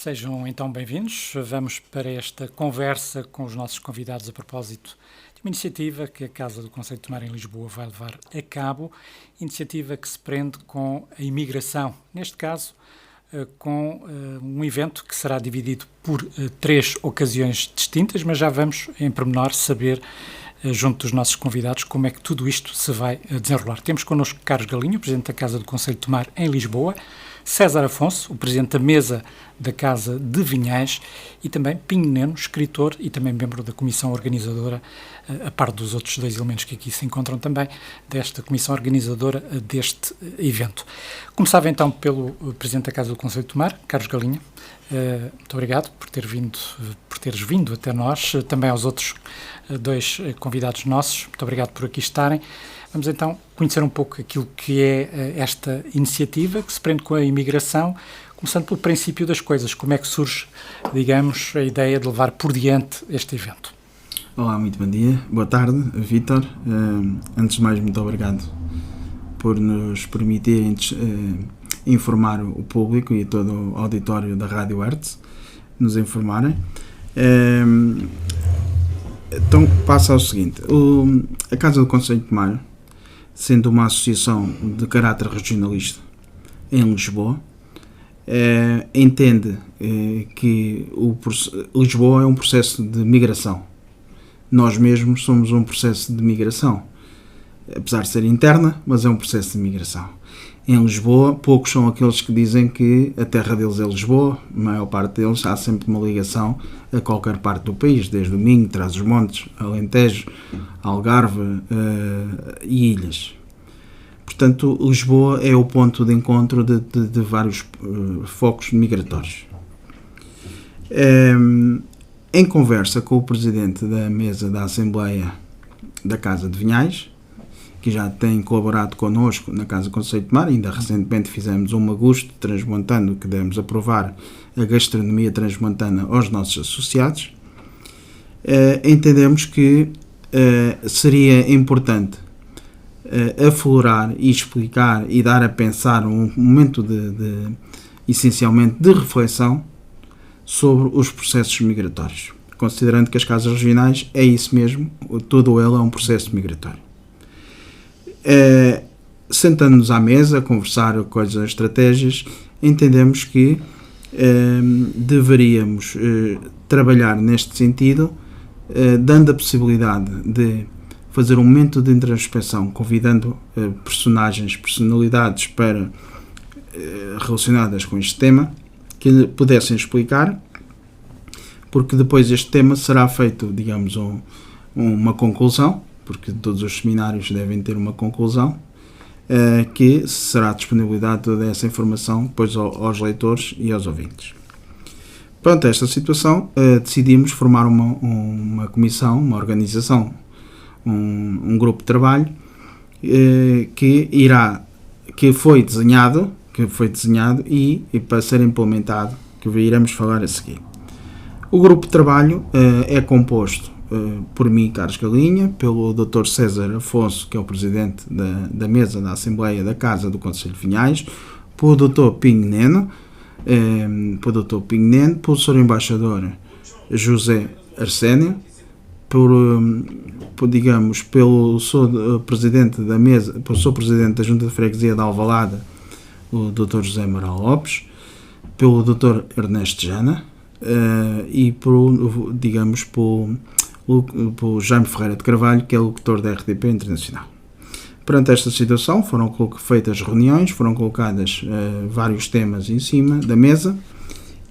Sejam então bem-vindos. Vamos para esta conversa com os nossos convidados a propósito de uma iniciativa que a Casa do Conselho de Tomar em Lisboa vai levar a cabo, iniciativa que se prende com a imigração, neste caso com um evento que será dividido por 3 ocasiões distintas, mas já vamos em pormenor saber junto dos nossos convidados como é que tudo isto se vai desenrolar. Temos connosco Carlos Galinho, Presidente da Casa do Conselho de Tomar em Lisboa, César Afonso, o Presidente da Mesa da Casa de Vinhais, e também Pinho Neno, escritor e também membro da Comissão Organizadora, a par dos outros 2 elementos que aqui se encontram também, desta Comissão Organizadora deste evento. Começava então pelo Presidente da Casa do Conselho de Tomar, Carlos Galinho. Muito obrigado por teres vindo até nós, também aos outros 2 convidados nossos, muito obrigado por aqui estarem. Vamos então conhecer um pouco aquilo que é esta iniciativa que se prende com a imigração, começando pelo princípio das coisas, como é que surge, digamos, a ideia de levar por diante este evento. Olá, muito bom dia, boa tarde, Vítor. Antes de mais, muito obrigado por nos permitirem informar o público e todo o auditório da Rádio Hertz, nos informarem. Então, passa ao seguinte, a Casa do Conselho de Tomar, sendo uma associação de caráter regionalista em Lisboa, entende que Lisboa é um processo de migração. Nós mesmos somos um processo de migração, apesar de ser interna, mas é um processo de migração. Em Lisboa, poucos são aqueles que dizem que a terra deles é Lisboa, a maior parte deles há sempre uma ligação a qualquer parte do país, desde o Minho, Trás-os-Montes, Alentejo, Algarve e Ilhas. Portanto, Lisboa é o ponto de encontro de vários focos migratórios. Em conversa com o Presidente da Mesa da Assembleia da Casa de Vinhais, que já tem colaborado connosco na Casa do Conselho de Tomar, ainda recentemente fizemos um magusto transmontano que devemos aprovar a gastronomia transmontana aos nossos associados, entendemos que seria importante aflorar e explicar e dar a pensar um momento essencialmente de reflexão sobre os processos migratórios, considerando que as casas regionais é isso mesmo, todo ele é um processo migratório. Sentando-nos à mesa, a conversar coisas, estratégias, entendemos que deveríamos trabalhar neste sentido, dando a possibilidade de fazer um momento de introspecção, convidando personalidades relacionadas com este tema, que pudessem explicar, porque depois este tema será feito, digamos, uma conclusão, porque todos os seminários devem ter uma conclusão, que será disponibilidade toda essa informação depois aos leitores e aos ouvintes. Pronto, esta situação, decidimos formar uma comissão, uma organização, um grupo de trabalho que foi desenhado e para ser implementado, que iremos falar a seguir. O grupo de trabalho é composto por mim, Carlos Galinha, pelo Dr. César Afonso, que é o Presidente da Mesa da Assembleia da Casa do Conselho de Vinhais, pelo Dr. Pinho Neno, pelo Sr. Embaixador José Arsénio, pelo Sr. Presidente da Mesa, pelo Sr. Presidente da Junta de Freguesia de Alvalade, o Dr. José Amaral Lopes, pelo Dr. Ernesto Jana e pelo Jaime Ferreira de Carvalho, que é locutor da RDP Internacional. Perante esta situação, foram feitas reuniões, foram colocadas vários temas em cima da mesa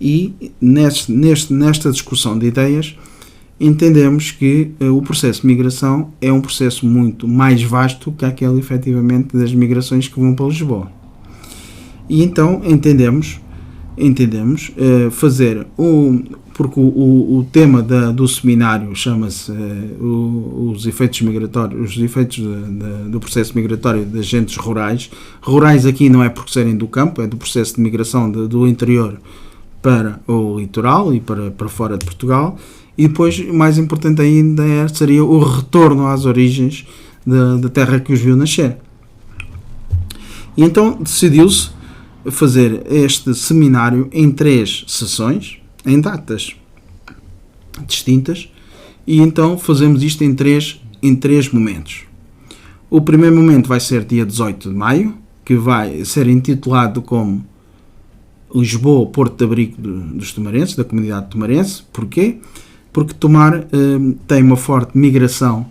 e nesta discussão de ideias entendemos que o processo de migração é um processo muito mais vasto que aquele efetivamente das migrações que vão para Lisboa. E então entendemos fazer porque o tema do seminário chama-se os efeitos migratórios, os efeitos do processo migratório de agentes rurais. Rurais aqui não é porque serem do campo, é do processo de migração do interior para o litoral e para fora de Portugal. E depois, mais importante ainda, seria o retorno às origens da terra que os viu nascer. E então decidiu-se fazer este seminário em 3 sessões, em datas distintas, e então fazemos isto em três momentos. O primeiro momento vai ser dia 18 de maio, que vai ser intitulado como Lisboa, Porto de Abrigo dos Tomarenses, da comunidade tomarense. Porquê? Porque Tomar tem uma forte migração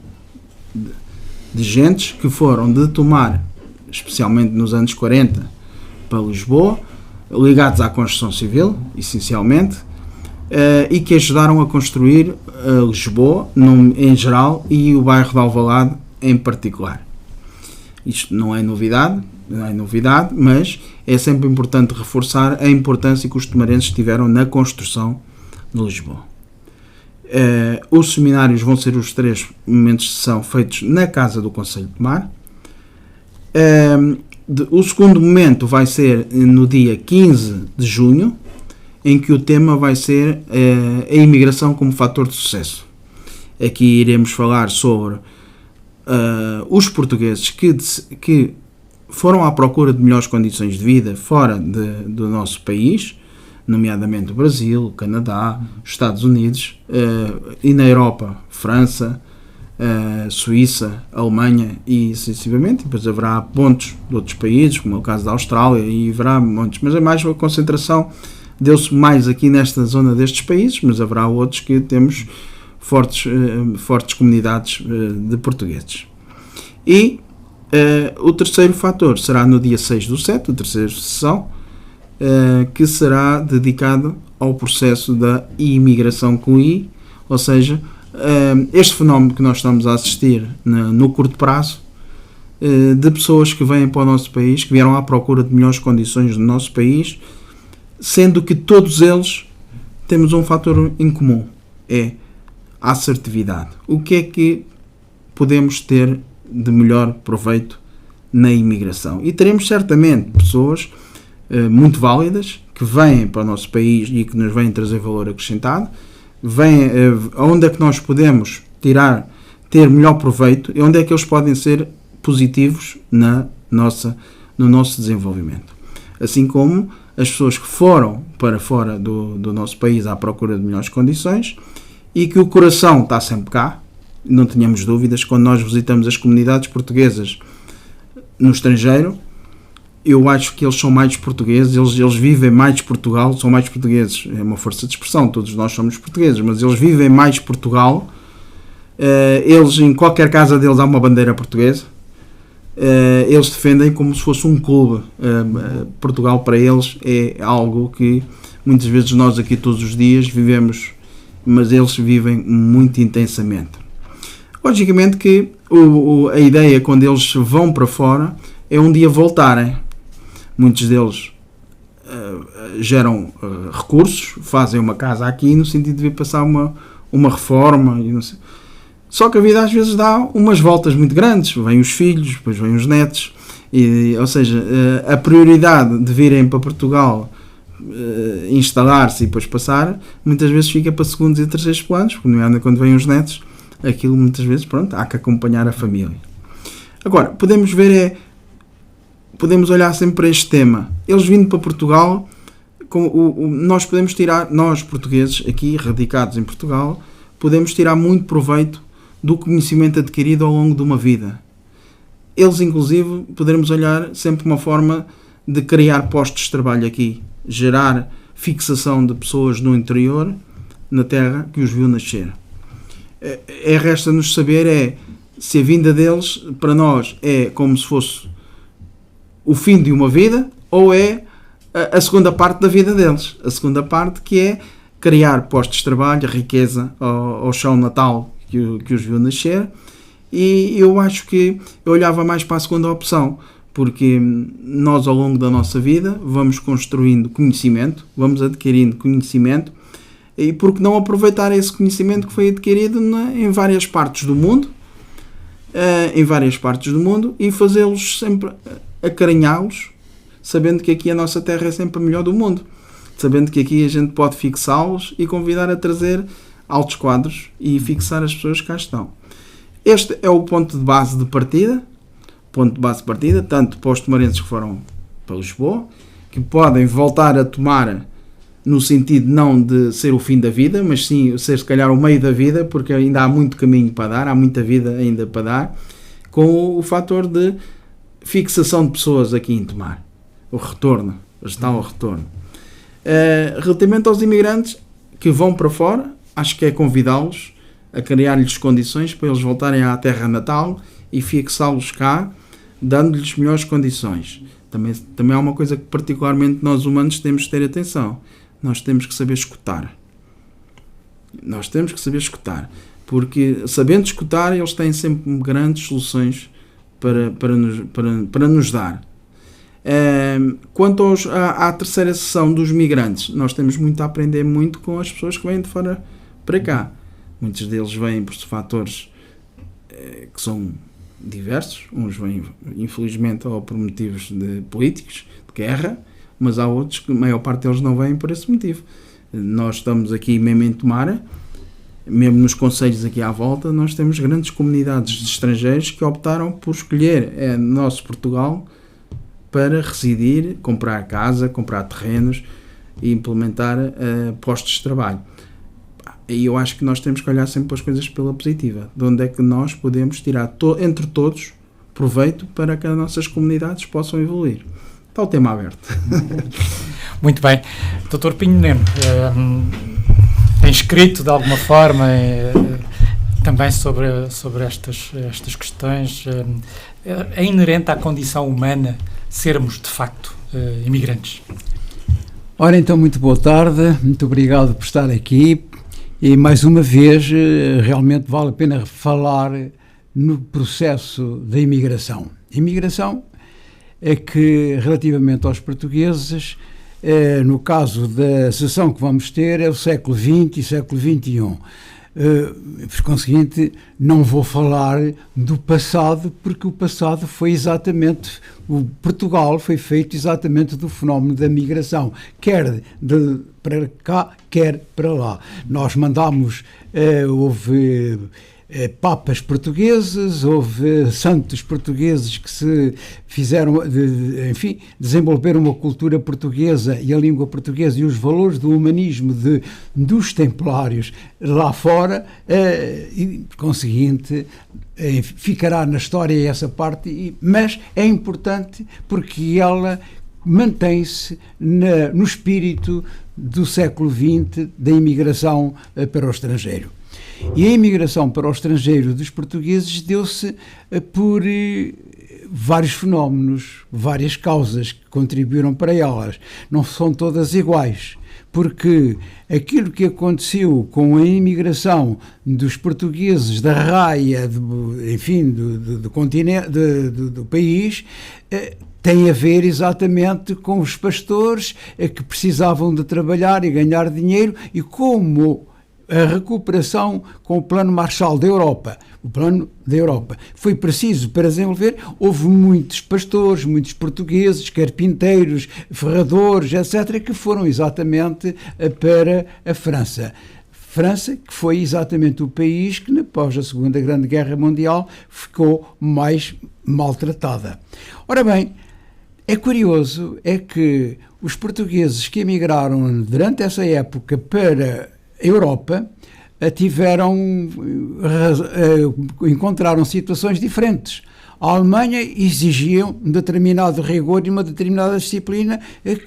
de gentes que foram de Tomar, especialmente nos anos 40, para Lisboa, ligados à construção civil, essencialmente, e que ajudaram a construir Lisboa em geral e o bairro de Alvalade em particular. Isto não é novidade, mas é sempre importante reforçar a importância que os tomarenses tiveram na construção de Lisboa. Os seminários vão ser os 3 momentos de sessão feitos na Casa do Conselho de Tomar. O segundo momento vai ser no dia 15 de junho, em que o tema vai ser a imigração como fator de sucesso. Aqui iremos falar sobre os portugueses que foram à procura de melhores condições de vida fora do nosso país, nomeadamente o Brasil, o Canadá, os Estados Unidos, e na Europa, França, Suíça, Alemanha e sucessivamente. Depois haverá pontos de outros países, como é o caso da Austrália, e haverá montes, mas é mais a concentração deu-se mais aqui nesta zona destes países, mas haverá outros que temos fortes comunidades de portugueses. E o terceiro fator será no dia 6/7, a terceira sessão, que será dedicado ao processo da imigração com I, ou seja, este fenómeno que nós estamos a assistir no curto prazo, de pessoas que vêm para o nosso país, que vieram à procura de melhores condições no nosso país, sendo que todos eles temos um fator em comum, é a assertividade. O que é que podemos ter de melhor proveito na imigração? E teremos certamente pessoas muito válidas que vêm para o nosso país e que nos vêm trazer valor acrescentado, onde é que nós podemos ter melhor proveito e onde é que eles podem ser positivos no nosso desenvolvimento. Assim como as pessoas que foram para fora do nosso país à procura de melhores condições e que o coração está sempre cá, não tenhamos dúvidas. Quando nós visitamos as comunidades portuguesas no estrangeiro, eu acho que eles são mais portugueses, eles vivem mais Portugal, são mais portugueses, é uma força de expressão, todos nós somos portugueses, mas eles vivem mais Portugal, eles, em qualquer casa deles há uma bandeira portuguesa, eles defendem como se fosse um clube. Portugal para eles é algo que muitas vezes nós aqui todos os dias vivemos, mas eles vivem muito intensamente. Logicamente que a ideia quando eles vão para fora é um dia voltarem. Muitos deles geram recursos, fazem uma casa aqui no sentido de vir passar uma reforma e não sei. Só que a vida às vezes dá umas voltas muito grandes, vêm os filhos, depois vêm os netos, ou seja, a prioridade de virem para Portugal instalar-se e depois passar, muitas vezes fica para segundos e terceiros planos, porque não é quando vêm os netos, aquilo muitas vezes, pronto, há que acompanhar a família. Agora, podemos olhar sempre para este tema. Eles vindo para Portugal, nós podemos tirar, nós portugueses aqui, radicados em Portugal, podemos tirar muito proveito do conhecimento adquirido ao longo de uma vida. Eles, inclusive, poderemos olhar sempre uma forma de criar postos de trabalho aqui, gerar fixação de pessoas no interior, na terra que os viu nascer. Resta-nos saber se a vinda deles, para nós, é como se fosse o fim de uma vida ou é a segunda parte da vida deles. A segunda parte que é criar postos de trabalho, riqueza ao chão natal que os viu nascer, e eu acho que eu olhava mais para a segunda opção, porque nós ao longo da nossa vida vamos construindo conhecimento, vamos adquirindo conhecimento, e por que não aproveitar esse conhecimento que foi adquirido em várias partes do mundo, e fazê-los sempre, acarinhá-los, sabendo que aqui a nossa terra é sempre a melhor do mundo, sabendo que aqui a gente pode fixá-los e convidar a trazer altos quadros e fixar as pessoas que cá estão. Este é o ponto de base de partida, tanto para os tomarenses que foram para Lisboa, que podem voltar a tomar, no sentido não de ser o fim da vida, mas sim ser se calhar o meio da vida, porque ainda há muito caminho para dar, há muita vida ainda para dar, com o fator de fixação de pessoas aqui em Tomar. O retorno, está ao retorno. Relativamente aos imigrantes que vão para fora, acho que é convidá-los a criar-lhes condições para eles voltarem à terra natal e fixá-los cá, dando-lhes melhores condições. Também há uma coisa que particularmente nós humanos temos de ter atenção. Nós temos que saber escutar. Porque sabendo escutar, eles têm sempre grandes soluções para nos dar. Quanto à terceira sessão dos migrantes, nós temos muito a aprender muito com as pessoas que vêm de fora para cá. Muitos deles vêm por fatores que são diversos. Uns vêm, infelizmente, ou por motivos políticos, de guerra, mas há outros que a maior parte deles não vêm por esse motivo. Nós estamos aqui mesmo em Tomar, mesmo nos concelhos aqui à volta, nós temos grandes comunidades de estrangeiros que optaram por escolher nosso Portugal para residir, comprar casa, comprar terrenos e implementar postos de trabalho. E eu acho que nós temos que olhar sempre para as coisas pela positiva. De onde é que nós podemos tirar, entre todos, proveito para que as nossas comunidades possam evoluir. Está o tema aberto. Muito bem. Dr. Pinho Neno, tem escrito de alguma forma também sobre estas questões. É inerente à condição humana sermos, de facto, imigrantes? Ora, então, muito boa tarde. Muito obrigado por estar aqui. E, mais uma vez, realmente vale a pena falar no processo da imigração. Imigração é que, relativamente aos portugueses, no caso da sessão que vamos ter, é o século XX e século XXI. Por conseguinte, não vou falar do passado, porque o passado foi exatamente, Portugal foi feito exatamente do fenómeno da migração, quer para cá, quer para lá. Nós mandámos, houve papas portugueses, houve santos portugueses que se fizeram, desenvolveram uma cultura portuguesa e a língua portuguesa e os valores do humanismo dos templários lá fora, e, por conseguinte, ficará na história essa parte, mas é importante porque ela mantém-se no espírito do século XX da imigração para o estrangeiro. E a imigração para o estrangeiro dos portugueses deu-se por vários fenómenos, várias causas que contribuíram para elas. Não são todas iguais, porque aquilo que aconteceu com a imigração dos portugueses da raia, do continente, do país, tem a ver exatamente com os pastores que precisavam de trabalhar e ganhar dinheiro, e como a recuperação com o Plano Marshall da Europa. O Plano da Europa foi preciso para desenvolver. Houve muitos pastores, muitos portugueses, carpinteiros, ferradores, etc., que foram exatamente para a França. França, que foi exatamente o país que, após a Segunda Grande Guerra Mundial, ficou mais maltratada. Ora bem, é curioso é que os portugueses que emigraram durante essa época para Europa encontraram situações diferentes. A Alemanha exigia um determinado rigor e uma determinada disciplina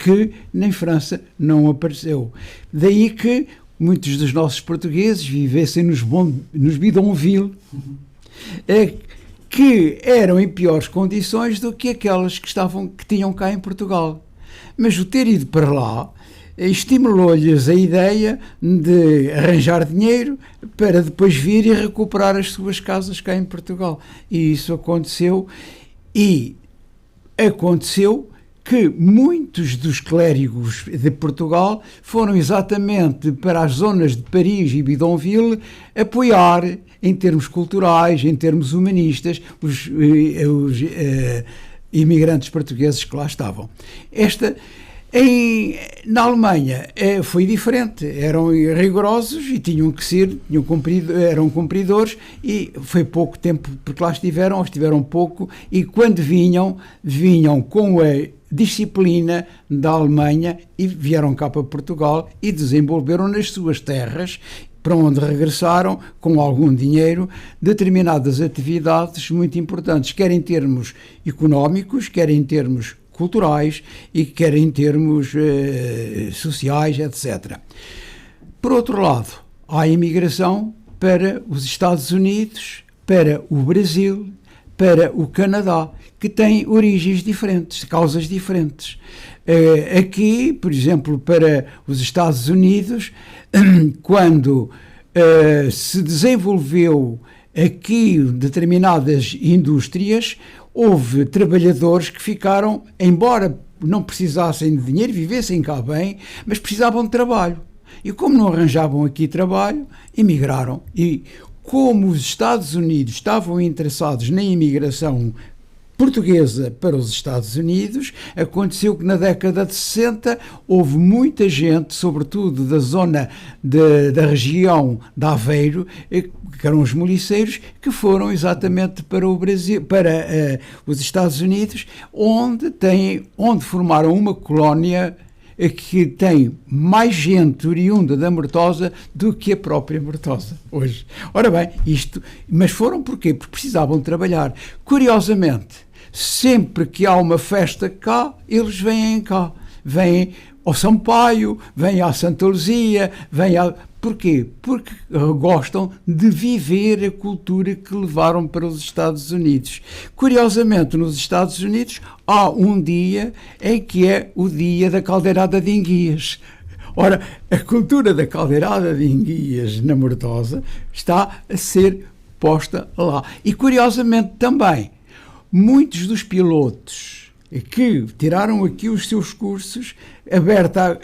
que nem França não apareceu. Daí que muitos dos nossos portugueses vivessem nos bidonville, que eram em piores condições do que aquelas que tinham cá em Portugal. Mas o ter ido para lá estimulou-lhes a ideia de arranjar dinheiro para depois vir e recuperar as suas casas cá em Portugal. E isso aconteceu, que muitos dos clérigos de Portugal foram exatamente para as zonas de Paris e Bidonville apoiar, em termos culturais, em termos humanistas, os imigrantes portugueses que lá estavam. Na Alemanha foi diferente, eram rigorosos e eram cumpridores, e foi pouco tempo porque lá estiveram pouco, e quando vinham com disciplina da Alemanha e vieram cá para Portugal e desenvolveram nas suas terras, para onde regressaram com algum dinheiro, determinadas atividades muito importantes, quer em termos económicos, quer em termos culturais e quer em termos sociais, etc. Por outro lado, há a imigração para os Estados Unidos, para o Brasil, para o Canadá, que têm origens diferentes, causas diferentes. Aqui, por exemplo, para os Estados Unidos, quando se desenvolveu aqui determinadas indústrias, houve trabalhadores que ficaram, embora não precisassem de dinheiro, vivessem cá bem, mas precisavam de trabalho. E como não arranjavam aqui trabalho, emigraram. E como os Estados Unidos estavam interessados na imigração portuguesa para os Estados Unidos, aconteceu que na década de 60 houve muita gente, sobretudo da zona da região de Aveiro, que eram os moliceiros, que foram exatamente para o Brasil, para os Estados Unidos, onde formaram uma colónia que tem mais gente oriunda da Mortosa do que a própria Mortosa hoje. Ora bem, mas foram porquê? Porque precisavam trabalhar. Curiosamente, sempre que há uma festa cá, eles vêm cá. Vêm ao Sampaio, vêm à Santa Luzia, Porquê? Porque gostam de viver a cultura que levaram para os Estados Unidos. Curiosamente, nos Estados Unidos há um dia em que é o dia da caldeirada de enguias. Ora, a cultura da caldeirada de enguias na Mortosa está a ser posta lá. E curiosamente também, muitos dos pilotos que tiraram aqui os seus cursos, aberta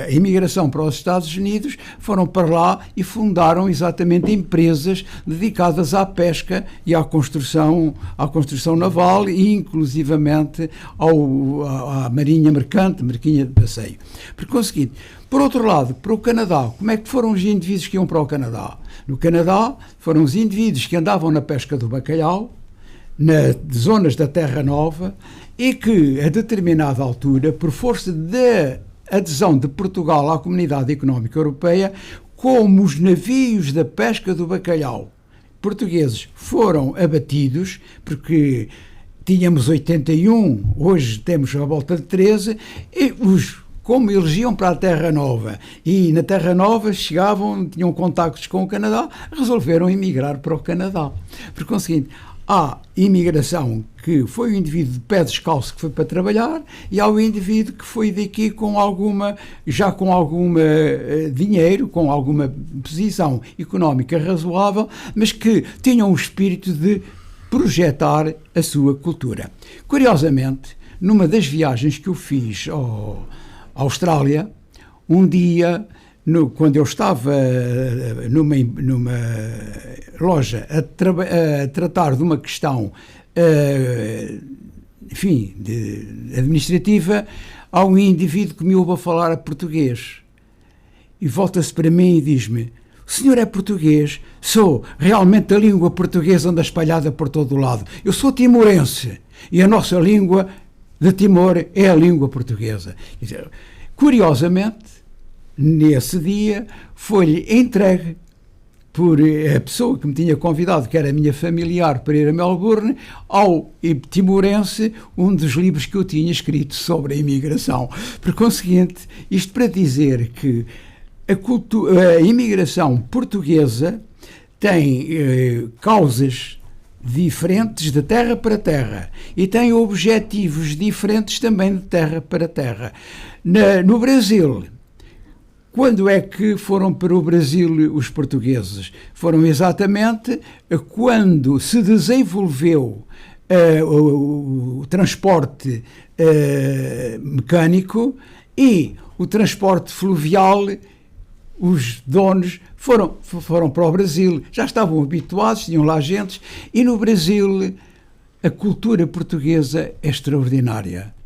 a imigração para os Estados Unidos, foram para lá e fundaram exatamente empresas dedicadas à pesca e à construção naval e inclusivamente à marinha mercante, marquinha de passeio. Por outro lado, para o Canadá, como é que foram os indivíduos que iam para o Canadá? No Canadá foram os indivíduos que andavam na pesca do bacalhau, nas zonas da Terra Nova, e que, a determinada altura, por força da adesão de Portugal à Comunidade Económica Europeia, como os navios da pesca do bacalhau portugueses foram abatidos, porque tínhamos 81, hoje temos a volta de 13, e como eles iam para a Terra Nova e na Terra Nova tinham contactos com o Canadá, resolveram emigrar para o Canadá. Por conseguinte, há imigração que foi o indivíduo de pé descalço que foi para trabalhar e há o indivíduo que foi daqui com algum dinheiro, com alguma posição económica razoável, mas que tinham o espírito de projetar a sua cultura. Curiosamente, numa das viagens que eu fiz à Austrália, um dia, quando eu estava numa loja a tratar de uma questão, administrativa, há um indivíduo que me ouve a falar português e volta-se para mim e diz-me: "O senhor é português?" "Sou. Realmente a língua portuguesa anda espalhada por todo o lado. Eu sou timorense e a nossa língua de Timor é a língua portuguesa." Curiosamente, nesse dia foi-lhe entregue por a pessoa que me tinha convidado, que era minha familiar, para ir a Melbourne, ao timorense, um dos livros que eu tinha escrito sobre a imigração. Por conseguinte, isto para dizer que a imigração portuguesa tem causas diferentes de terra para terra e tem objetivos diferentes também de terra para terra. No Brasil, quando é que foram para o Brasil os portugueses? Foram exatamente quando se desenvolveu o transporte mecânico e o transporte fluvial. Os donos foram para o Brasil, já estavam habituados, tinham lá agentes, e no Brasil a cultura portuguesa é extraordinária.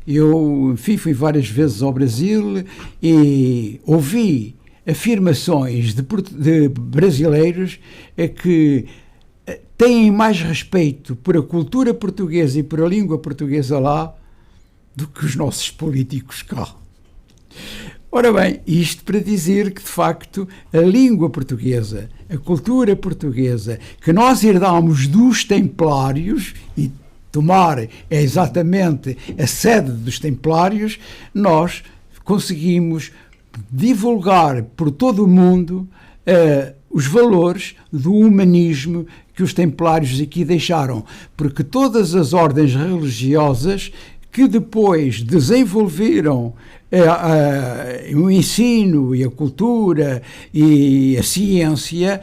Eu, fui várias vezes ao Brasil e ouvi afirmações de brasileiros que têm mais respeito por a cultura portuguesa e por a língua portuguesa lá do que os nossos políticos cá. Ora bem, isto para dizer que, de facto, a língua portuguesa, a cultura portuguesa, que nós herdámos dos Templários, e Tomar é exatamente a sede dos Templários, nós conseguimos divulgar por todo o mundo os valores do humanismo que os Templários aqui deixaram, porque todas as ordens religiosas que depois desenvolveram o ensino e a cultura e a ciência,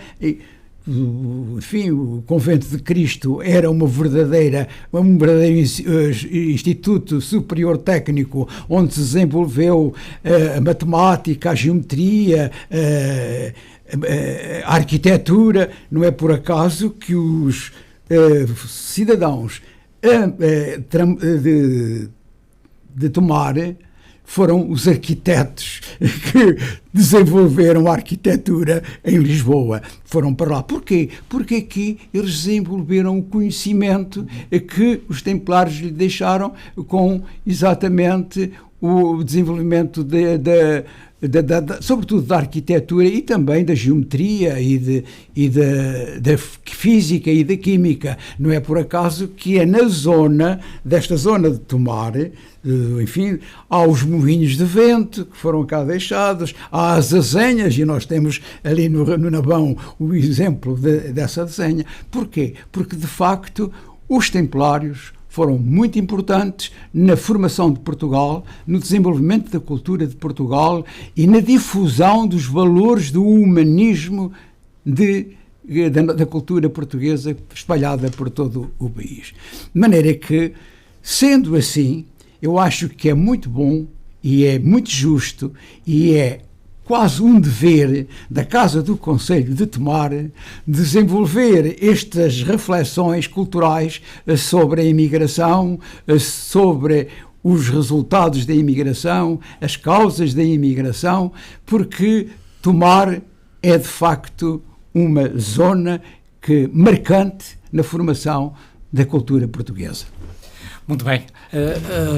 enfim, o Convento de Cristo era um verdadeiro instituto superior técnico onde se desenvolveu a matemática, a geometria, a arquitetura. Não é por acaso que os cidadãos de Tomar foram os arquitetos que desenvolveram a arquitetura em Lisboa. Foram para lá. Porquê? Porque aqui eles desenvolveram o conhecimento que os Templários lhe deixaram, com exatamente o desenvolvimento sobretudo da arquitetura e também da geometria e da física e da química. Não é por acaso que é desta zona de Tomar, enfim, há os moinhos de vento que foram cá deixados, há as azenhas, e nós temos ali no Nabão o exemplo dessa azenha. Porquê? Porque, de facto, os Templários foram muito importantes na formação de Portugal, no desenvolvimento da cultura de Portugal e na difusão dos valores do humanismo da cultura portuguesa espalhada por todo o país. De maneira que, sendo assim, eu acho que é muito bom e é muito justo e é quase um dever da Casa do Conselho de Tomar desenvolver estas reflexões culturais sobre a imigração, sobre os resultados da imigração, as causas da imigração, porque Tomar é de facto uma zona marcante na formação da cultura portuguesa. Muito bem.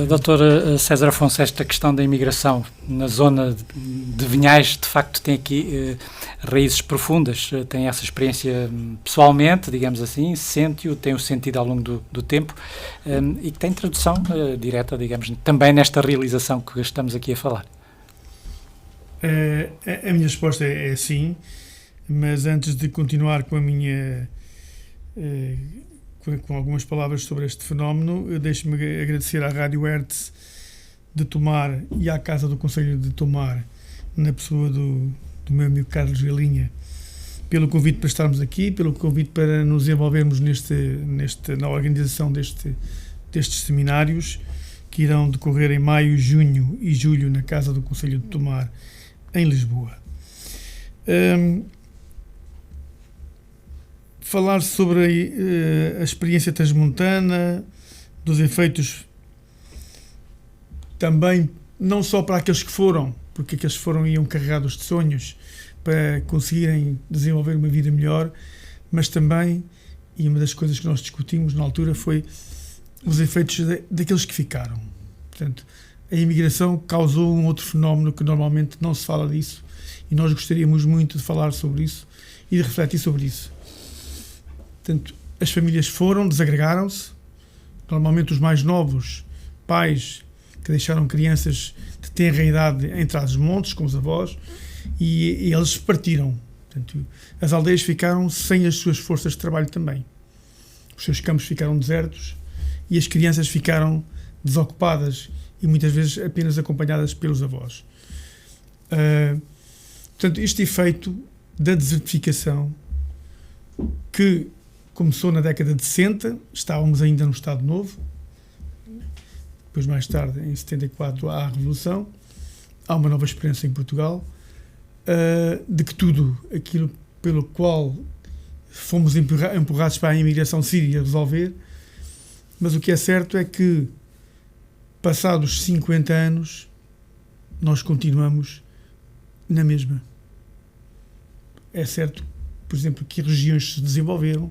Dr. César Afonso, esta questão da imigração na zona de Vinhais, de facto, tem aqui raízes profundas. Tem essa experiência pessoalmente, digamos assim, sente-o, tem o sentido ao longo do tempo e que tem tradução direta, digamos, também nesta realização que estamos aqui a falar. A minha resposta é sim, mas antes de continuar com a minha... com algumas palavras sobre este fenómeno, deixo-me agradecer à Rádio Hertz de Tomar e à Casa do Conselho de Tomar, na pessoa do meu amigo Carlos Galinha, pelo convite para estarmos aqui, pelo convite para nos envolvermos na organização destes seminários, que irão decorrer em maio, junho e julho na Casa do Conselho de Tomar, em Lisboa. Falar sobre a experiência transmontana, dos efeitos também, não só para aqueles que foram, porque aqueles que foram iam carregados de sonhos para conseguirem desenvolver uma vida melhor, mas também, e uma das coisas que nós discutimos na altura foi os efeitos daqueles que ficaram. Portanto, a imigração causou um outro fenómeno que normalmente não se fala disso, e nós gostaríamos muito de falar sobre isso e de refletir sobre isso. Portanto, as famílias desagregaram-se, normalmente os mais novos, pais que deixaram crianças de tenra idade em Trás-os-Montes com os avós, e eles partiram. Portanto, as aldeias ficaram sem as suas forças de trabalho também. Os seus campos ficaram desertos e as crianças ficaram desocupadas e muitas vezes apenas acompanhadas pelos avós. Portanto, este efeito da desertificação, que começou na década de 60, estávamos ainda no Estado Novo, depois mais tarde, em 74, há a Revolução, há uma nova experiência em Portugal, de que tudo aquilo pelo qual fomos empurrados para a imigração síria resolver, mas o que é certo é que, passados 50 anos, nós continuamos na mesma. É certo, por exemplo, que regiões se desenvolveram,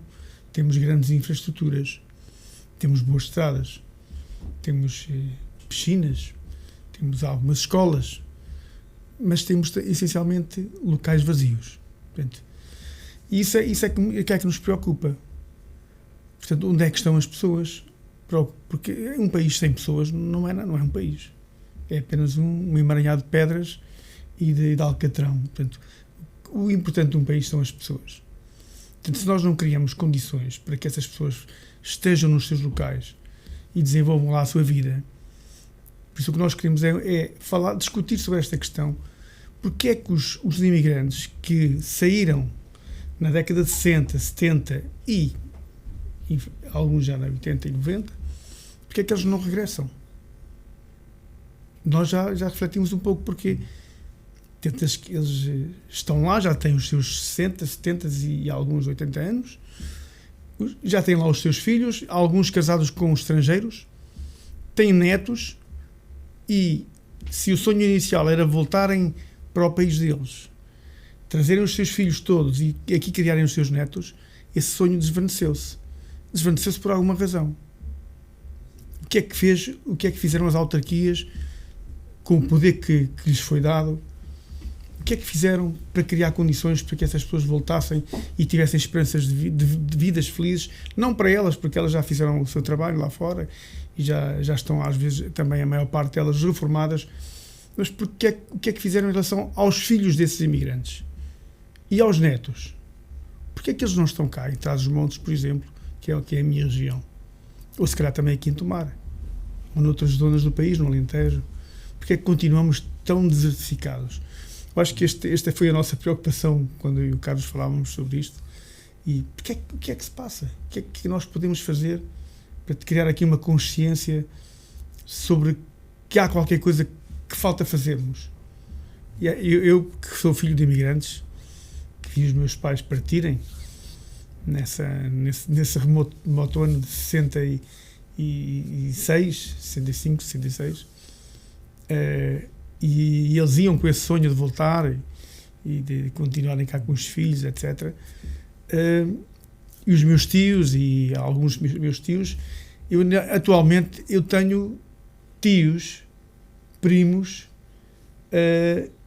temos grandes infraestruturas, temos boas estradas, temos piscinas, temos algumas escolas, mas temos essencialmente locais vazios. Portanto, isso é que nos preocupa. Portanto, onde é que estão as pessoas? Porque um país sem pessoas não é um país. É apenas um emaranhado de pedras e de alcatrão. Portanto, o importante de um país são as pessoas. Portanto, se nós não criamos condições para que essas pessoas estejam nos seus locais e desenvolvam lá a sua vida, por isso o que nós queremos é discutir sobre esta questão. Porque é que os imigrantes que saíram na década de 60, 70 e alguns já na 80 e 90, porque é que eles não regressam? Nós já refletimos um pouco porque eles estão lá, já têm os seus 60, 70 e alguns 80 anos, já têm lá os seus filhos, alguns casados com estrangeiros, têm netos, e se o sonho inicial era voltarem para o país deles, trazerem os seus filhos todos e aqui criarem os seus netos, esse sonho desvaneceu-se. Desvaneceu-se por alguma razão. O que é que fizeram as autarquias com o poder que lhes foi dado? O que é que fizeram para criar condições para que essas pessoas voltassem e tivessem esperanças de vidas felizes? Não para elas, porque elas já fizeram o seu trabalho lá fora e já estão, às vezes, também a maior parte delas reformadas, mas o que é que fizeram em relação aos filhos desses imigrantes? E aos netos? Porque é que eles não estão cá, em Trás-os-Montes, por exemplo, que é a minha região? Ou se calhar também aqui em Tomar, ou noutras zonas do país, no Alentejo? Porque é que continuamos tão desertificados? Eu acho que esta foi a nossa preocupação quando eu e o Carlos falávamos sobre isto. E o que é que se passa? O que é que nós podemos fazer para criar aqui uma consciência sobre que há qualquer coisa que falta fazermos? E eu que sou filho de imigrantes, que vi os meus pais partirem nesse remoto ano de 66, 65, 66, e eles iam com esse sonho de voltar e de continuarem cá com os filhos, etc. E os meus tios e alguns meus tios, atualmente eu tenho tios, primos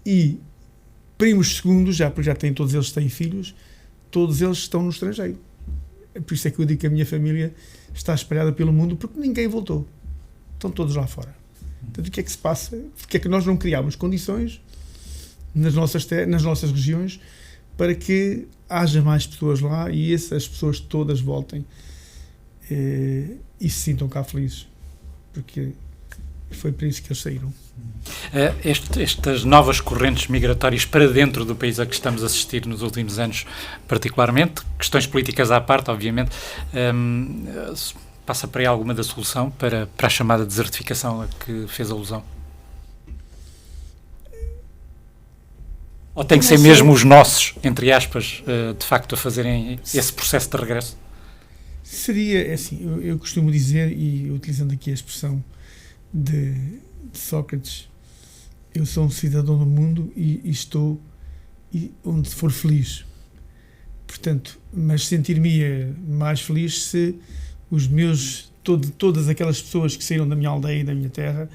e primos segundos, porque já têm, todos eles têm filhos, todos eles estão no estrangeiro. Por isso é que eu digo que a minha família está espalhada pelo mundo, porque ninguém voltou. Estão todos lá fora. Portanto, o que é que se passa? Porque é que nós não criamos condições nas nossas regiões para que haja mais pessoas lá e essas pessoas todas voltem e se sintam cá felizes? Porque foi para isso que eles saíram. Estas novas correntes migratórias para dentro do país a que estamos a assistir nos últimos anos, particularmente, questões políticas à parte, obviamente, passa por aí alguma da solução para a chamada desertificação a que fez alusão? Ou tem que ser mesmo os nossos, entre aspas, de facto, a fazerem esse processo de regresso? Seria, assim, eu costumo dizer, e utilizando aqui a expressão de Sócrates, eu sou um cidadão do mundo e estou onde for feliz. Portanto, mas sentir-me mais feliz se os meus, todas aquelas pessoas que saíram da minha aldeia e da minha terra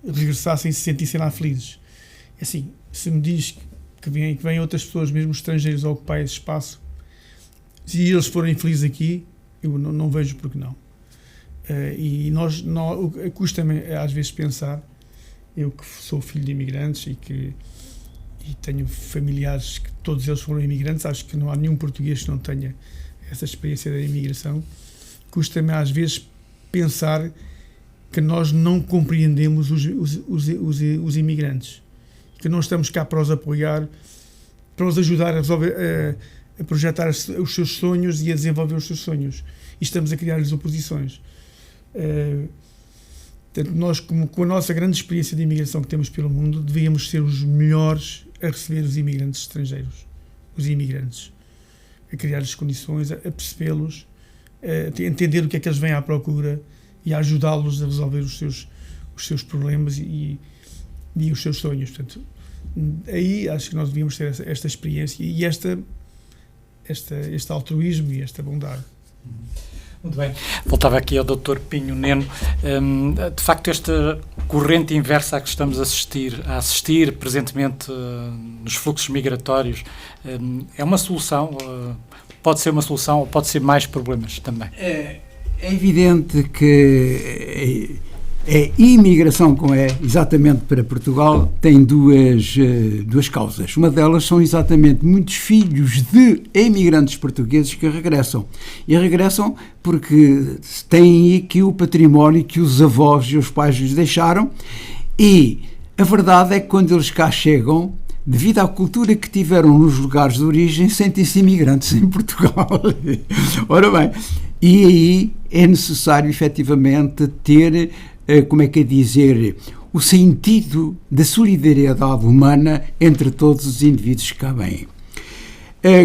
regressassem e se sentissem lá felizes. Assim, se me diz que vêm outras pessoas, mesmo estrangeiros, a ocupar esse espaço, se eles forem felizes aqui, eu não vejo porque não. E custa-me às vezes pensar, eu que sou filho de imigrantes e tenho familiares que todos eles foram imigrantes, acho que não há nenhum português que não tenha essa experiência da imigração. Custa-me às vezes pensar que nós não compreendemos os imigrantes, que não estamos cá para os apoiar, para os ajudar a resolver, a projetar os seus sonhos e a desenvolver os seus sonhos, e estamos a criar-lhes oposições. Portanto, nós, com a nossa grande experiência de imigração que temos pelo mundo, devíamos ser os melhores a receber os imigrantes estrangeiros, os imigrantes, a criar-lhes condições, a percebê-los, a entender o que é que eles vêm à procura e a ajudá-los a resolver os seus problemas e os seus sonhos. Portanto, aí acho que nós devíamos ter esta experiência e este altruísmo e esta bondade. Muito bem. Voltava aqui ao Dr. Pinho Neno. De facto, esta corrente inversa a que estamos a assistir presentemente nos fluxos migratórios, é uma solução? Pode ser uma solução ou pode ser mais problemas também? É evidente que a imigração, como é exatamente para Portugal, tem duas causas. Uma delas são exatamente muitos filhos de imigrantes portugueses que regressam. E regressam porque têm aqui o património que os avós e os pais lhes deixaram, e a verdade é que quando eles cá chegam, devido à cultura que tiveram nos lugares de origem, sentem-se imigrantes em Portugal. Ora bem, e aí é necessário efetivamente ter, como é que é dizer, o sentido da solidariedade humana entre todos os indivíduos que cá vêm.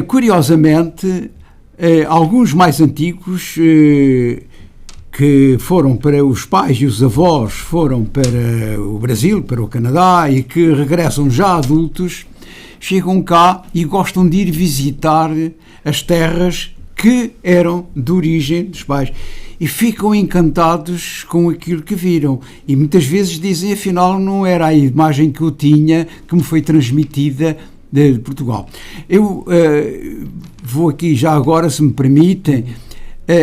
Curiosamente, alguns mais antigos, que foram para os pais e os avós, foram para o Brasil, para o Canadá, e que regressam já adultos, chegam cá e gostam de ir visitar as terras que eram de origem dos pais. E ficam encantados com aquilo que viram. E muitas vezes dizem, afinal, não era a imagem que eu tinha, que me foi transmitida de Portugal. Eu vou aqui já agora, se me permitem,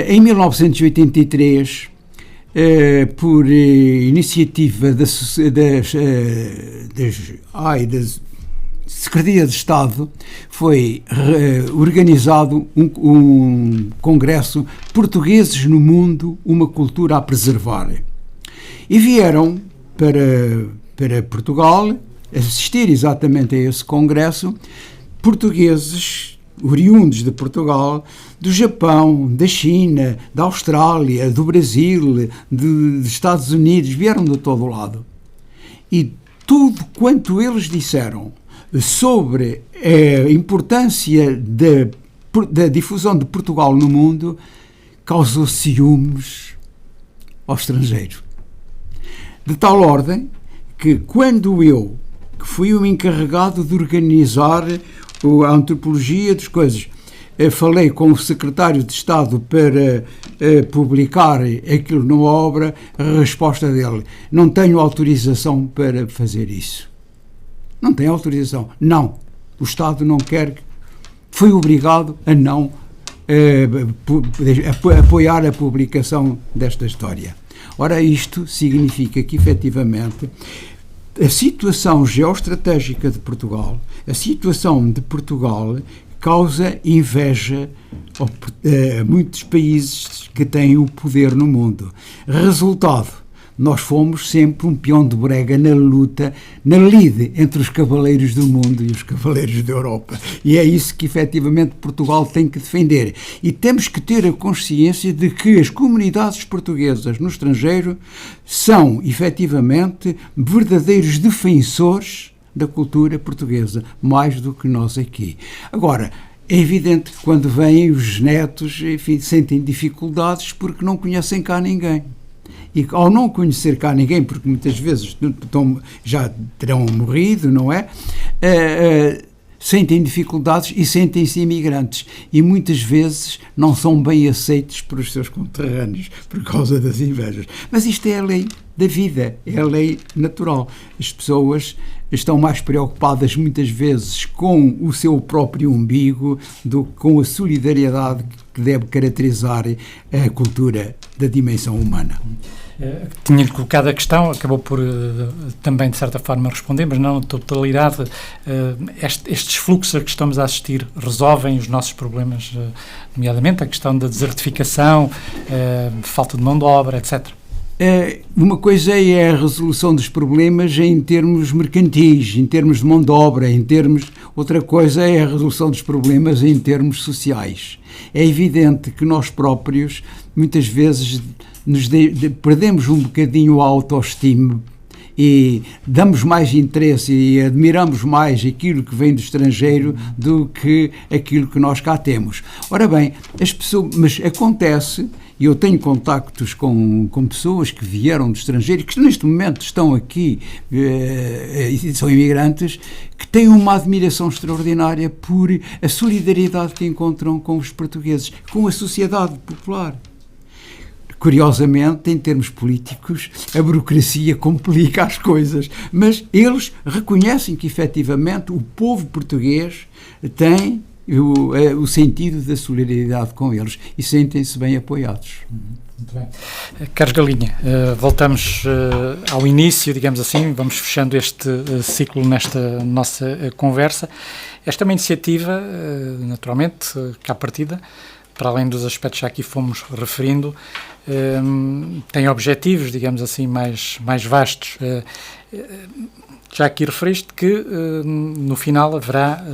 em 1983, por iniciativa da Secretaria de Estado, foi organizado um congresso Portugueses no Mundo, uma cultura a preservar. E vieram para Portugal assistir exatamente a esse congresso portugueses oriundos de Portugal, do Japão, da China, da Austrália, do Brasil, dos Estados Unidos, vieram de todo lado. E tudo quanto eles disseram sobre a importância da difusão de Portugal no mundo causou ciúmes ao estrangeiro. De tal ordem que quando eu, que fui o encarregado de organizar a antropologia das coisas, falei com o secretário de Estado para publicar aquilo numa obra, a resposta dele: não tenho autorização para fazer isso. Não tem autorização. Não. O Estado não quer. Foi obrigado a não apoiar a publicação desta história. Ora, isto significa que, efetivamente, a situação geoestratégica de Portugal, a situação de Portugal, causa inveja a muitos países que têm o poder no mundo. Resultado: nós fomos sempre um peão de brega na luta, na lide entre os cavaleiros do mundo e os cavaleiros da Europa. E é isso que, efetivamente, Portugal tem que defender. E temos que ter a consciência de que as comunidades portuguesas no estrangeiro são, efetivamente, verdadeiros defensores da cultura portuguesa, mais do que nós aqui. Agora, é evidente que quando vêm os netos, enfim, sentem dificuldades porque não conhecem cá ninguém. E ao não conhecer cá ninguém, porque muitas vezes já terão morrido, não é? Sentem dificuldades e sentem-se imigrantes. E muitas vezes não são bem aceitos por os seus conterrâneos, por causa das invejas. Mas isto é a lei da vida, é a lei natural. As pessoas estão mais preocupadas muitas vezes com o seu próprio umbigo do que com a solidariedade que deve caracterizar a cultura da dimensão humana. Tinha-lhe colocado a questão, acabou por também de certa forma responder, mas não na totalidade. Estes fluxos a que estamos a assistir resolvem os nossos problemas, nomeadamente a questão da desertificação, falta de mão de obra, etc. Uma coisa é a resolução dos problemas em termos mercantis, em termos de mão de obra, outra coisa é a resolução dos problemas em termos sociais. É evidente que nós próprios, muitas vezes, perdemos um bocadinho a autoestima e damos mais interesse e admiramos mais aquilo que vem do estrangeiro do que aquilo que nós cá temos. Ora bem, mas acontece, e eu tenho contactos com pessoas que vieram do estrangeiro e que neste momento estão aqui, são imigrantes, que têm uma admiração extraordinária por a solidariedade que encontram com os portugueses, com a sociedade popular. curiosamente, em termos políticos, a burocracia complica as coisas, mas eles reconhecem que, efetivamente, o povo português tem o sentido da solidariedade com eles e sentem-se bem apoiados. Muito bem. Carlos Galinha, voltamos ao início, digamos assim, vamos fechando este ciclo nesta nossa conversa. Esta é uma iniciativa, naturalmente, que à partida, para além dos aspectos que já aqui fomos referindo, tem objetivos, digamos assim, mais vastos. Já aqui referiste que no final haverá,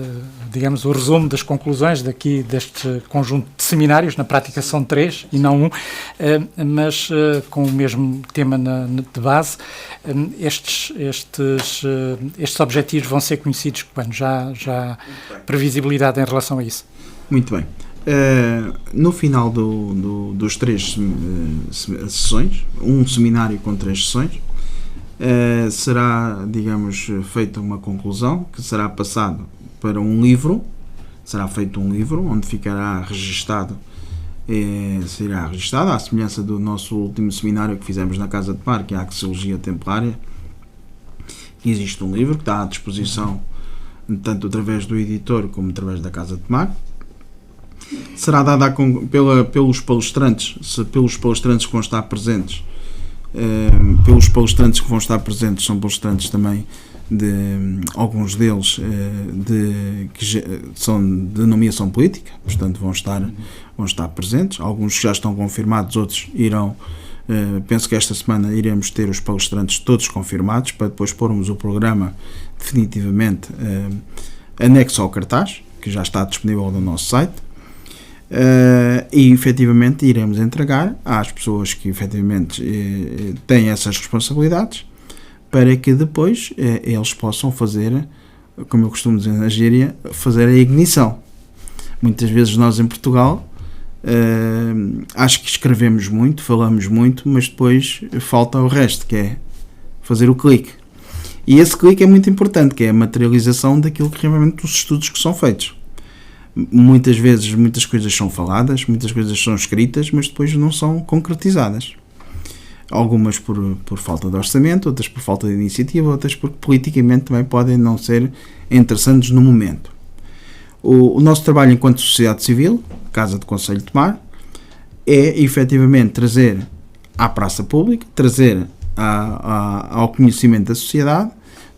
digamos, o resumo das conclusões deste conjunto de seminários, na prática são 3 e não 1, mas com o mesmo tema de base. Estes objetivos vão ser conhecidos quando? Já há previsibilidade em relação a isso? Muito bem. No final dos 3 sessões, um seminário com 3 sessões, será, digamos, feita uma conclusão que será passado para um livro, será feito um livro onde ficará registado, será registado à semelhança do nosso último seminário que fizemos na Casa de Tomar, que é a Axiologia Templária. Existe um livro que está à disposição tanto através do editor como através da Casa de Tomar. Será dada pelos palestrantes, pelos palestrantes que vão estar presentes. Pelos palestrantes que vão estar presentes, são palestrantes também alguns deles que são de nomeação política, portanto vão estar presentes, alguns já estão confirmados, outros irão, penso que esta semana iremos ter os palestrantes todos confirmados, para depois pormos o programa definitivamente anexo ao cartaz, que já está disponível no nosso site. E efetivamente iremos entregar às pessoas que efetivamente têm essas responsabilidades, para que depois eles possam fazer, como eu costumo dizer na gíria, fazer a ignição. Muitas vezes nós em Portugal acho que escrevemos muito, falamos muito, mas depois falta o resto, que é fazer o clique. E esse clique é muito importante, que é a materialização daquilo que realmente os estudos que são feitos. Muitas vezes muitas coisas são faladas, muitas coisas são escritas, mas depois não são concretizadas. Algumas por falta de orçamento, outras por falta de iniciativa, outras porque politicamente também podem não ser interessantes no momento. O nosso trabalho enquanto sociedade civil, Casa do Conselho de Tomar, é efetivamente trazer à praça pública, trazer ao conhecimento da sociedade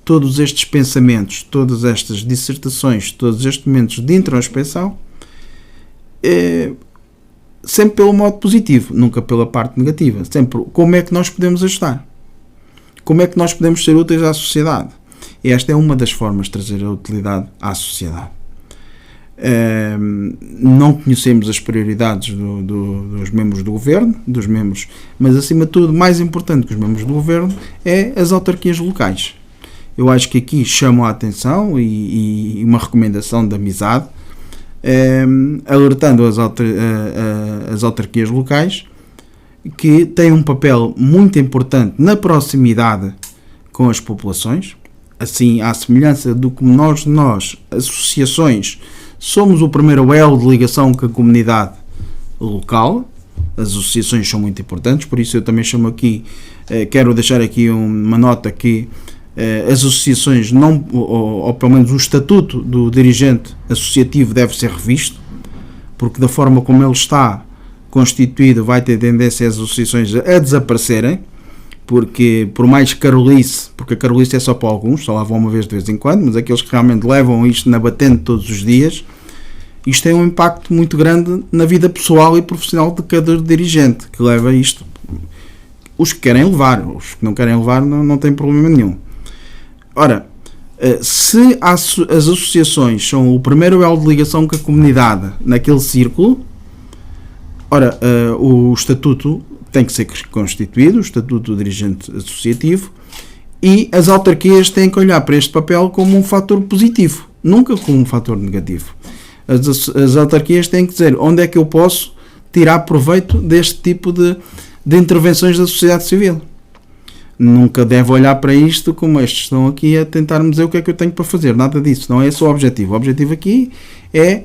todos estes pensamentos, todas estas dissertações, todos estes momentos de introspecção, sempre pelo modo positivo, nunca pela parte negativa, sempre como é que nós podemos ajudar, como é que nós podemos ser úteis à sociedade. E esta é uma das formas de trazer a utilidade à sociedade. Não conhecemos as prioridades dos membros do governo, mas acima de tudo, mais importante que os membros do governo é as autarquias locais. Eu acho que aqui chamo a atenção e uma recomendação de amizade, alertando as autarquias locais que têm um papel muito importante na proximidade com as populações, assim, à semelhança do que nós, associações, somos o primeiro elo de ligação com a comunidade local. As associações são muito importantes, por isso eu também chamo aqui, quero deixar aqui uma nota que as associações, ou pelo menos o estatuto do dirigente associativo deve ser revisto, porque da forma como ele está constituído vai ter tendência as associações a desaparecerem, porque por mais carolice, porque a carolice é só para alguns, só lá vão uma vez de vez em quando, mas aqueles que realmente levam isto na batente todos os dias, isto tem um impacto muito grande na vida pessoal e profissional de cada dirigente que leva isto. Os que querem levar, os que não querem levar não tem problema nenhum. Ora, se as associações são o primeiro elo de ligação com a comunidade naquele círculo, ora, o estatuto tem que ser constituído, o estatuto do dirigente associativo, e as autarquias têm que olhar para este papel como um fator positivo, nunca como um fator negativo. As autarquias têm que dizer onde é que eu posso tirar proveito deste tipo de intervenções da sociedade civil. Nunca deve olhar para isto como estes estão aqui a tentar-me dizer o que é que eu tenho para fazer. Nada disso, não é esse o objetivo. O objetivo aqui é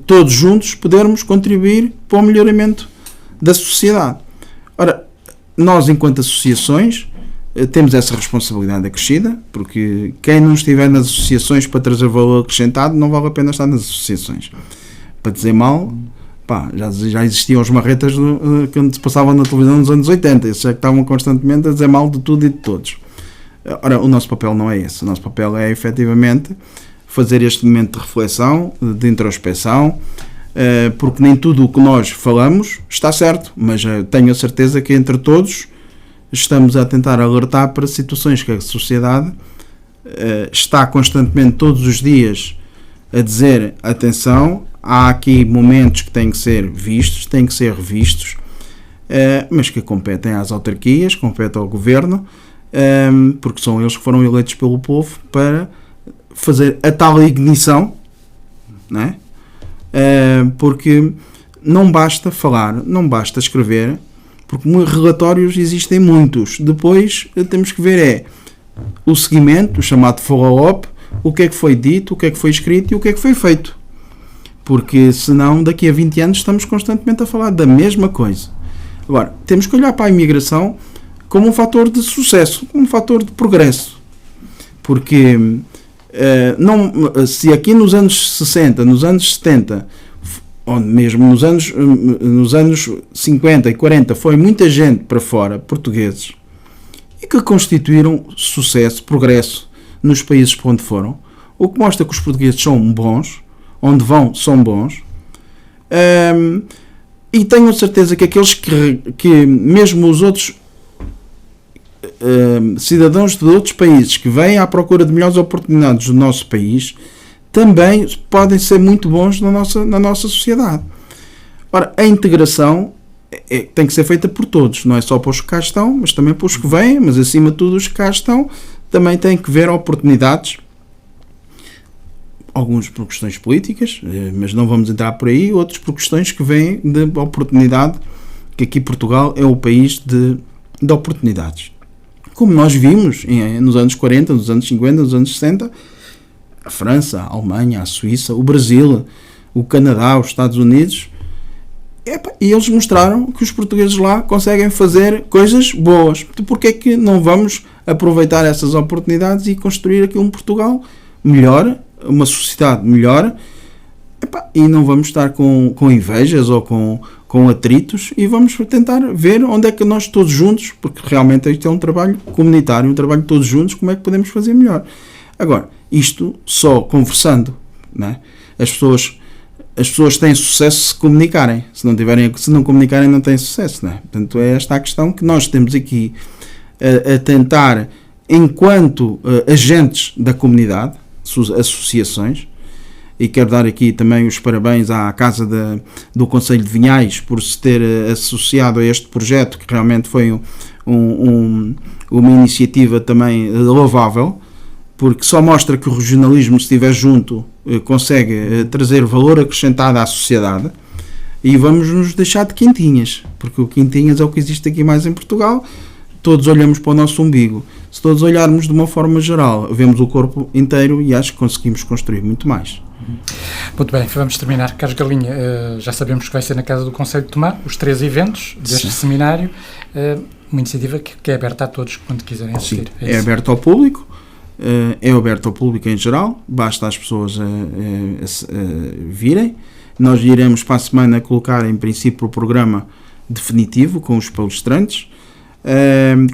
todos juntos podermos contribuir para o melhoramento da sociedade. Ora, nós, enquanto associações, temos essa responsabilidade acrescida, porque quem não estiver nas associações para trazer valor acrescentado, não vale a pena estar nas associações. Para dizer mal, já existiam os marretas que se passavam na televisão nos anos 80, esses é que estavam constantemente a dizer mal de tudo e de todos. Ora, o nosso papel não é esse. O nosso papel é, efetivamente, fazer este momento de reflexão, de introspeção, porque nem tudo o que nós falamos está certo, mas tenho a certeza que entre todos estamos a tentar alertar para situações que a sociedade está constantemente, todos os dias, a dizer: atenção, há aqui momentos que têm que ser vistos, têm que ser revistos, mas que competem às autarquias, competem ao governo, porque são eles que foram eleitos pelo povo para fazer a tal ignição, não é? Porque não basta falar, não basta escrever, porque relatórios existem muitos. Depois temos que ver o seguimento, o chamado follow-up, o que é que foi dito, o que é que foi escrito e o que é que foi feito. Porque senão daqui a 20 anos estamos constantemente a falar da mesma coisa. Agora, temos que olhar para a imigração como um fator de sucesso, como um fator de progresso. Porque se aqui nos anos 60, nos anos 70, ou mesmo nos anos 50 e 40 foi muita gente para fora, portugueses, e que constituíram sucesso, progresso nos países para onde foram, o que mostra que os portugueses são bons, onde vão são bons, e tenho a certeza que aqueles que mesmo os outros cidadãos de outros países que vêm à procura de melhores oportunidades do nosso país também podem ser muito bons na nossa sociedade. Ora, a integração tem que ser feita por todos, não é só para os que cá estão, mas também para os que vêm, mas acima de tudo os que cá estão também têm que ver oportunidades, alguns por questões políticas, mas não vamos entrar por aí, outros por questões que vêm de oportunidade, que aqui Portugal é o país de oportunidades. Como nós vimos nos anos 40, nos anos 50, nos anos 60, a França, a Alemanha, a Suíça, o Brasil, o Canadá, os Estados Unidos, e eles mostraram que os portugueses lá conseguem fazer coisas boas. Porquê é que não vamos aproveitar essas oportunidades e construir aqui um Portugal melhor, uma sociedade melhor, e não vamos estar com invejas ou com atritos, e vamos tentar ver onde é que nós todos juntos, porque realmente isto é um trabalho comunitário, um trabalho todos juntos, como é que podemos fazer melhor. Agora, isto só conversando, não é? As pessoas têm sucesso se comunicarem. Se não comunicarem, não têm sucesso, não é? Portanto, é esta a questão que nós temos aqui a tentar, enquanto agentes da comunidade, associações, e quero dar aqui também os parabéns à Casa do Concelho de Vinhais por se ter associado a este projeto, que realmente foi uma iniciativa também louvável, porque só mostra que o regionalismo, se estiver junto, consegue trazer valor acrescentado à sociedade, e vamos nos deixar de quintinhas, porque o quintinhas é o que existe aqui mais em Portugal. Todos olhamos para o nosso umbigo. Se todos olharmos de uma forma geral, vemos o corpo inteiro, e acho que conseguimos construir muito mais. Muito bem, vamos terminar. Carlos Galinha, já sabemos que vai ser na Casa do Concelho de Tomar, os 3 eventos deste seminário, uma iniciativa que é aberta a todos quando quiserem assistir. Sim, é aberto ao público, é aberto ao público em geral, basta as pessoas virem. Nós iremos para a semana colocar em princípio o programa definitivo com os palestrantes.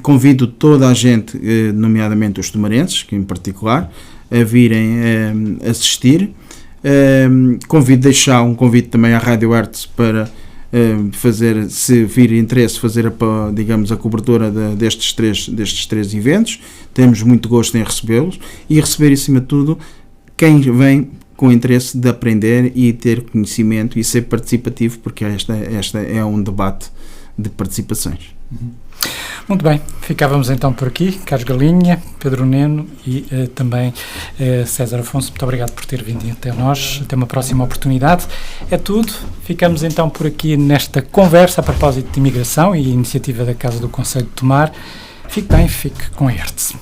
Convido toda a gente, nomeadamente os tomarenses, que em particular, a virem assistir. Convido, deixar um convite também à Rádio Artes para fazer, se vir interesse, fazer a cobertura destes três eventos. Temos muito gosto em recebê-los e receber, acima de tudo, quem vem com interesse de aprender e ter conhecimento e ser participativo, porque esta é um debate de participações. Muito bem, ficávamos então por aqui. Carlos Galinha, Pedro Neno e também César Afonso, muito obrigado por ter vindo até nós. Até uma próxima oportunidade. É tudo. Ficamos então por aqui nesta conversa a propósito de imigração e iniciativa da Casa do Concelho de Tomar. Fique bem, fique com a Hertz.